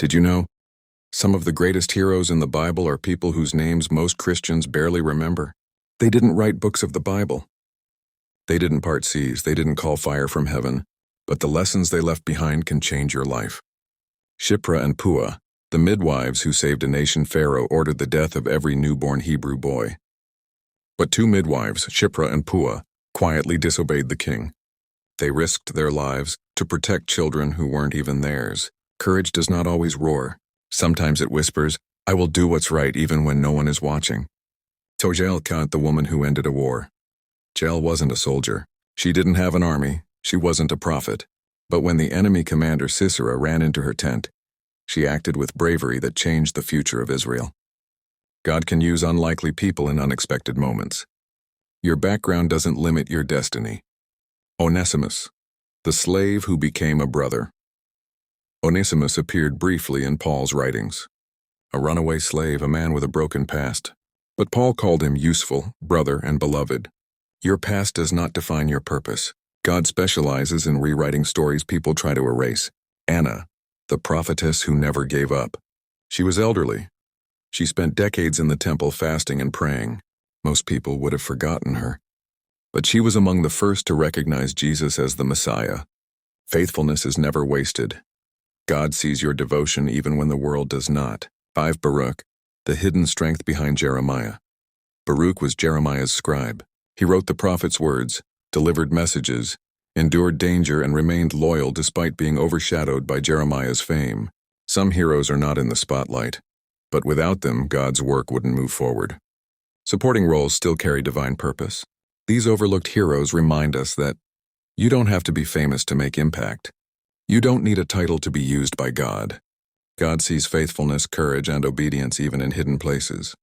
Did you know? Some of the greatest heroes in the Bible are people whose names most Christians barely remember. They didn't write books of the Bible. They didn't part seas, they didn't call fire from heaven, but the lessons they left behind can change your life. Shiphrah and Puah, the midwives who saved a nation. Pharaoh ordered the death of every newborn Hebrew boy. But two midwives, Shiphrah and Puah, quietly disobeyed the king. They risked their lives to protect children who weren't even theirs. Courage does not always roar. Sometimes it whispers, "I will do what's right even when no one is watching." Jael, the woman who ended a war. Jael wasn't a soldier. She didn't have an army. She wasn't a prophet. But when the enemy commander Sisera ran into her tent, she acted with bravery that changed the future of Israel. God can use unlikely people in unexpected moments. Your background doesn't limit your destiny. Onesimus, the slave who became a brother. Onesimus appeared briefly in Paul's writings. A runaway slave, a man with a broken past. But Paul called him useful, brother, and beloved. Your past does not define your purpose. God specializes in rewriting stories people try to erase. Anna, the prophetess who never gave up. She was elderly. She spent decades in the temple fasting and praying. Most people would have forgotten her. But she was among the first to recognize Jesus as the Messiah. Faithfulness is never wasted. God sees your devotion even when the world does not. 5. Baruch, the hidden strength behind Jeremiah. Baruch was Jeremiah's scribe. He wrote the prophet's words, delivered messages, endured danger, and remained loyal despite being overshadowed by Jeremiah's fame. Some heroes are not in the spotlight, but without them, God's work wouldn't move forward. Supporting roles still carry divine purpose. These overlooked heroes remind us that you don't have to be famous to make impact. You don't need a title to be used by God. God sees faithfulness, courage, and obedience even in hidden places.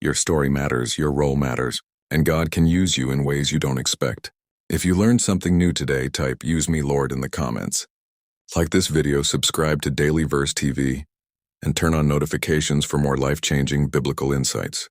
Your story matters, your role matters, and God can use you in ways you don't expect. If you learned something new today, type "Use me, Lord" in the comments. Like this video, subscribe to DailyverseTV, and turn on notifications for more life-changing biblical insights.